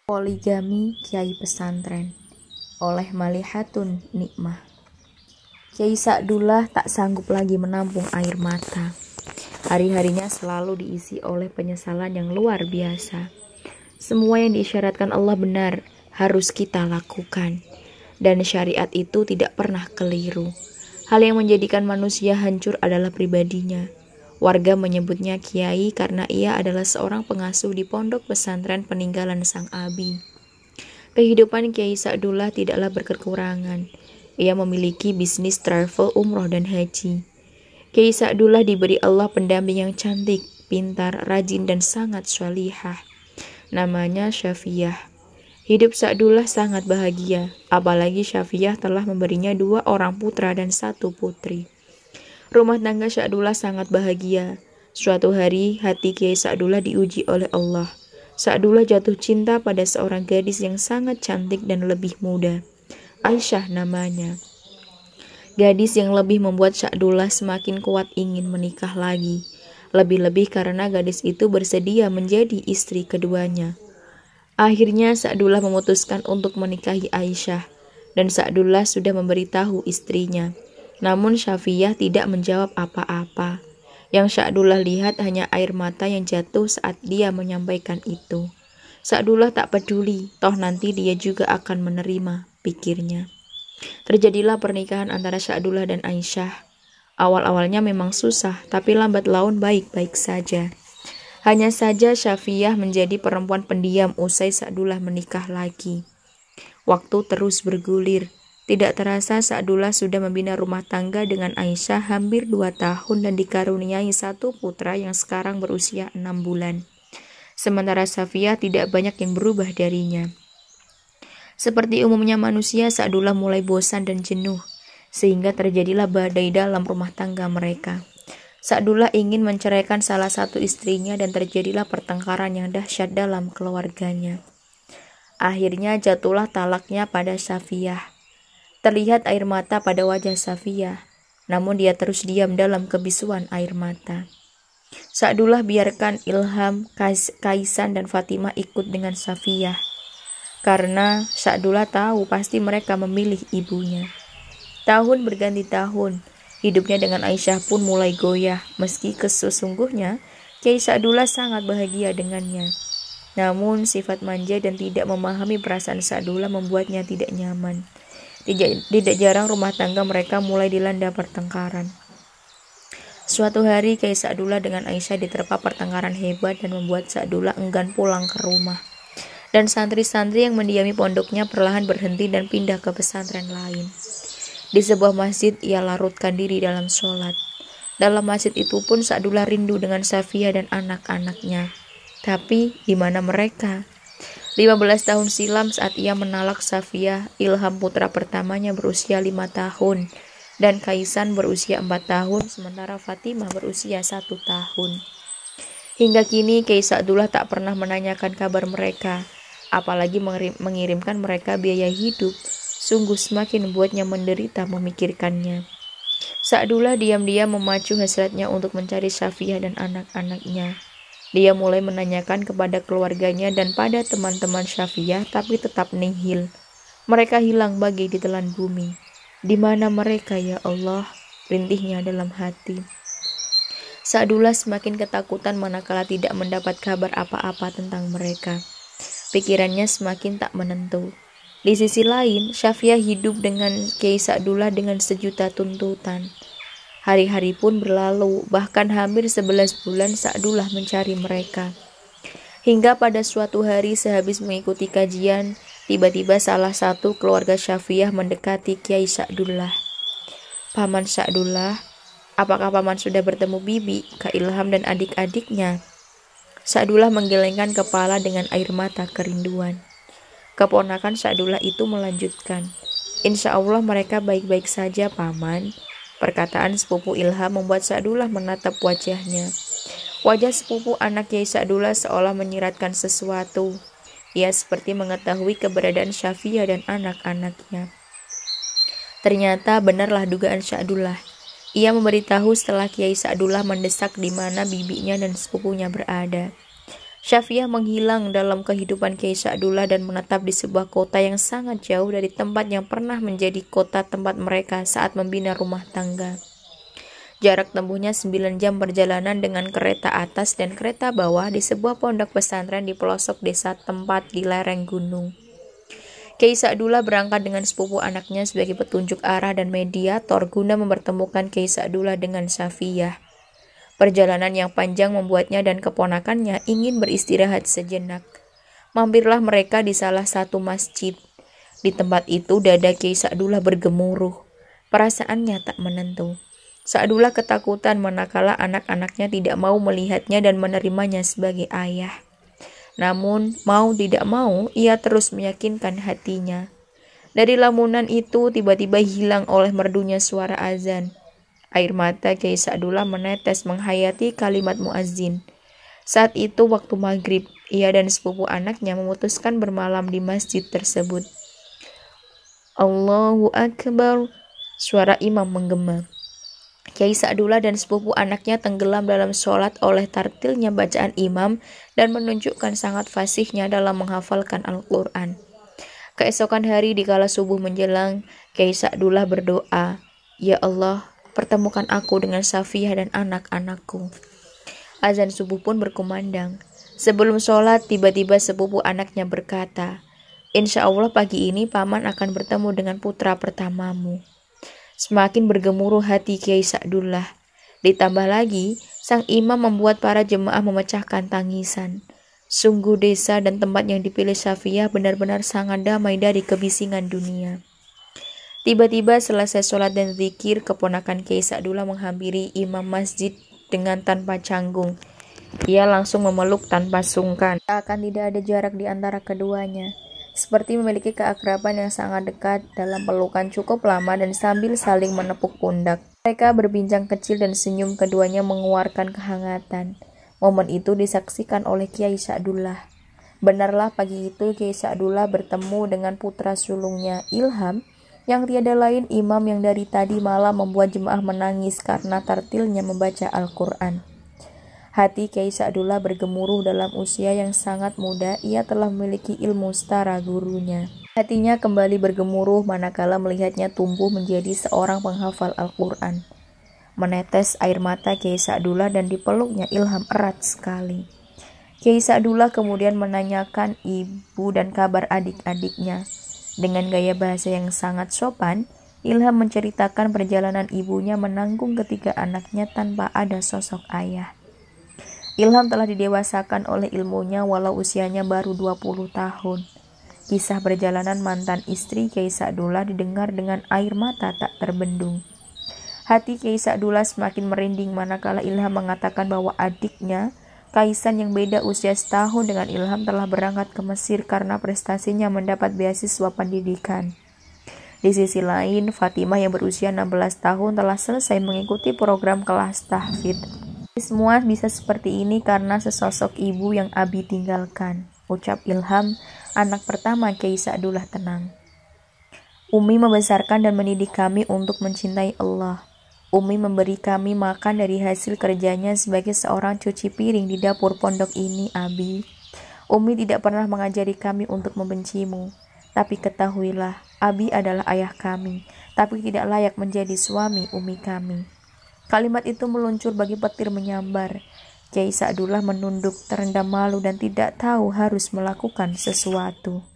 Poligami Kiai Pesantren oleh Malihatun Nikmah. Kiai Sa'dullah tak sanggup lagi menampung air mata. Hari-harinya selalu diisi oleh penyesalan yang luar biasa. Semua yang diisyaratkan Allah benar harus kita lakukan, dan syariat itu tidak pernah keliru. Hal yang menjadikan manusia hancur adalah pribadinya. Warga menyebutnya kiai karena ia adalah seorang pengasuh di pondok pesantren peninggalan sang abi. Kehidupan Kiai Sa'dullah tidaklah berkekurangan. Ia memiliki bisnis travel, umroh, dan haji. Kiai Sa'dullah diberi Allah pendamping yang cantik, pintar, rajin, dan sangat sholihah. Namanya Syafiyah. Hidup Sa'dullah sangat bahagia, apalagi Syafiyah telah memberinya 2 orang putra dan 1 putri. Rumah tangga Sa'dullah sangat bahagia. Suatu hari, hati Kiai Sa'dullah diuji oleh Allah. Sa'dullah jatuh cinta pada seorang gadis yang sangat cantik dan lebih muda. Aisyah namanya. Gadis yang lebih membuat Sa'dullah semakin kuat ingin menikah lagi. Lebih-lebih karena gadis itu bersedia menjadi istri keduanya. Akhirnya Sa'dullah memutuskan untuk menikahi Aisyah, dan Sa'dullah sudah memberitahu istrinya. Namun Syafiyah tidak menjawab apa-apa. Yang Sa'dullah lihat hanya air mata yang jatuh saat dia menyampaikan itu. Sa'dullah tak peduli, toh nanti dia juga akan menerima, pikirnya. Terjadilah pernikahan antara Sa'dullah dan Aisyah. Awal-awalnya memang susah, tapi lambat laun baik-baik saja. Hanya saja Syafiyah menjadi perempuan pendiam usai Sa'dullah menikah lagi. Waktu terus bergulir. Tidak terasa Sa'dullah sudah membina rumah tangga dengan Aisyah hampir 2 tahun dan dikaruniai 1 putra yang sekarang berusia 6 bulan. Sementara Syafiyah tidak banyak yang berubah darinya. Seperti umumnya manusia, Sa'dullah mulai bosan dan jenuh, sehingga terjadilah badai dalam rumah tangga mereka. Sa'dullah ingin menceraikan salah satu istrinya dan terjadilah pertengkaran yang dahsyat dalam keluarganya. Akhirnya jatuhlah talaknya pada Syafiyah. Terlihat air mata pada wajah Syafiyah, namun dia terus diam dalam kebisuan air mata. Sa'dullah biarkan Ilham, Kaisan, dan Fatimah ikut dengan Syafiyah, karena Sa'dullah tahu pasti mereka memilih ibunya. Tahun berganti tahun, hidupnya dengan Aisyah pun mulai goyah, meski sesungguhnya Kiai Sa'dullah sangat bahagia dengannya. Namun sifat manja dan tidak memahami perasaan Sa'dullah membuatnya tidak nyaman. Tidak jarang rumah tangga mereka mulai dilanda pertengkaran. Suatu hari Kiai Sa'dullah dengan Aisyah diterpa pertengkaran hebat dan membuat Sa'dullah enggan pulang ke rumah. Dan santri-santri yang mendiami pondoknya perlahan berhenti dan pindah ke pesantren lain. Di sebuah masjid ia larutkan diri dalam sholat. Dalam masjid itu pun Sa'dullah rindu dengan Syafiyah dan anak-anaknya. Tapi di mana mereka? 15 tahun silam saat ia menalak Syafiyah, Ilham putra pertamanya berusia 5 tahun dan Kaisan berusia 4 tahun, sementara Fatimah berusia 1 tahun. Hingga kini Kiai Sa'dullah tak pernah menanyakan kabar mereka, apalagi mengirimkan mereka biaya hidup. Sungguh semakin membuatnya menderita memikirkannya. Sa'dullah diam-diam memacu hasratnya untuk mencari Syafiyah dan anak-anaknya. Dia mulai menanyakan kepada keluarganya dan pada teman-teman Syafiyah, tapi tetap nihil. Mereka hilang bagai ditelan bumi. Di mana mereka ya Allah? Rintihnya dalam hati. Sa'dullah semakin ketakutan manakala tidak mendapat kabar apa-apa tentang mereka. Pikirannya semakin tak menentu. Di sisi lain, Syafiyah hidup dengan Kiai Sa'dullah dengan sejuta tuntutan. Hari-hari pun berlalu, bahkan hampir 11 bulan Sa'dullah mencari mereka. Hingga pada suatu hari sehabis mengikuti kajian, tiba-tiba salah satu keluarga Syafiyah mendekati Kiai Sa'dullah. Paman Sa'dullah, apakah paman sudah bertemu bibi, Kak Ilham dan adik-adiknya? Sa'dullah menggelengkan kepala dengan air mata kerinduan. Keponakan Sa'dullah itu melanjutkan, Insya Allah mereka baik-baik saja paman. Perkataan sepupu Ilham membuat Sa'dullah menatap wajahnya. Wajah sepupu anak Kiai Sa'dullah seolah menyiratkan sesuatu. Ia seperti mengetahui keberadaan Syafiyah dan anak-anaknya. Ternyata benarlah dugaan Sa'dullah. Ia memberitahu setelah Kiai Sa'dullah mendesak di mana bibinya dan sepupunya berada. Syafiah menghilang dalam kehidupan Kiai Sa'dullah dan menetap di sebuah kota yang sangat jauh dari tempat yang pernah menjadi kota tempat mereka saat membina rumah tangga. Jarak tempuhnya 9 jam perjalanan dengan kereta atas dan kereta bawah di sebuah pondok pesantren di pelosok desa tempat di lereng gunung. Kiai Sa'dullah berangkat dengan sepupu anaknya sebagai petunjuk arah dan mediator guna mempertemukan Kiai Sa'dullah dengan Syafiah. Perjalanan yang panjang membuatnya dan keponakannya ingin beristirahat sejenak. Mampirlah mereka di salah satu masjid. Di tempat itu dada Kiai Sa'dullah bergemuruh. Perasaannya tak menentu. Sa'dullah ketakutan manakala anak-anaknya tidak mau melihatnya dan menerimanya sebagai ayah. Namun, mau tidak mau, ia terus meyakinkan hatinya. Dari lamunan itu tiba-tiba hilang oleh merdunya suara azan. Air mata Kiai Sa'dullah menetes menghayati kalimat muazzin. Saat itu waktu maghrib, ia dan sepupu anaknya memutuskan bermalam di masjid tersebut. Allahu Akbar, suara imam menggema. Kiai Sa'dullah dan sepupu anaknya tenggelam dalam sholat oleh tartilnya bacaan imam dan menunjukkan sangat fasihnya dalam menghafalkan Al-Quran. Keesokan hari dikala subuh menjelang, Kiai Sa'dullah berdoa, "Ya Allah, pertemukan aku dengan Syafiah dan anak-anakku." Azan subuh pun berkumandang. Sebelum sholat, tiba-tiba sepupu anaknya berkata, "Insya Allah pagi ini paman akan bertemu dengan putra pertamamu." Semakin bergemuruh hati Kiai Sa'dullah. Ditambah lagi, sang imam membuat para jemaah memecahkan tangisan. Sungguh desa dan tempat yang dipilih Syafiah benar-benar sangat damai dari kebisingan dunia. Tiba-tiba selesai sholat dan zikir, keponakan Kiai Sa'dullah menghampiri imam masjid dengan tanpa canggung. Ia langsung memeluk tanpa sungkan. Akan tidak ada jarak di antara keduanya. Seperti memiliki keakraban yang sangat dekat dalam pelukan cukup lama dan sambil saling menepuk pundak. Mereka berbincang kecil dan senyum keduanya mengeluarkan kehangatan. Momen itu disaksikan oleh Kiai Sa'dullah. Benarlah pagi itu Kiai Sa'dullah bertemu dengan putra sulungnya, Ilham, yang tiada lain imam yang dari tadi malam membuat jemaah menangis karena tartilnya membaca Al-Quran. Hati Kiai Sa'dullah bergemuruh. Dalam usia yang sangat muda, ia telah memiliki ilmu setara gurunya. Hatinya kembali bergemuruh manakala melihatnya tumbuh menjadi seorang penghafal Al-Quran. Menetes air mata Kiai Sa'dullah dan dipeluknya Ilham erat sekali. Kiai Sa'dullah kemudian menanyakan ibu dan kabar adik-adiknya. Dengan gaya bahasa yang sangat sopan, Ilham menceritakan perjalanan ibunya menanggung ketiga anaknya tanpa ada sosok ayah. Ilham telah didewasakan oleh ilmunya walau usianya baru 20 tahun. Kisah perjalanan mantan istri Kiai Sa'dullah didengar dengan air mata tak terbendung. Hati Kiai Sa'dullah semakin merinding manakala Ilham mengatakan bahwa adiknya, Kaisan yang beda usia setahun dengan Ilham, telah berangkat ke Mesir karena prestasinya mendapat beasiswa pendidikan. Di sisi lain, Fatimah yang berusia 16 tahun telah selesai mengikuti program kelas tahfidz. Semua bisa seperti ini karena sesosok ibu yang Abi tinggalkan, ucap Ilham, anak pertama Kiai Sa'dullah tenang. Umi membesarkan dan mendidik kami untuk mencintai Allah. Umi memberi kami makan dari hasil kerjanya sebagai seorang cuci piring di dapur pondok ini, Abi. Umi tidak pernah mengajari kami untuk membencimu. Tapi ketahuilah, Abi adalah ayah kami, tapi tidak layak menjadi suami Umi kami. Kalimat itu meluncur bagi petir menyambar. Kiai Sa'dullah menunduk, terendam malu dan tidak tahu harus melakukan sesuatu.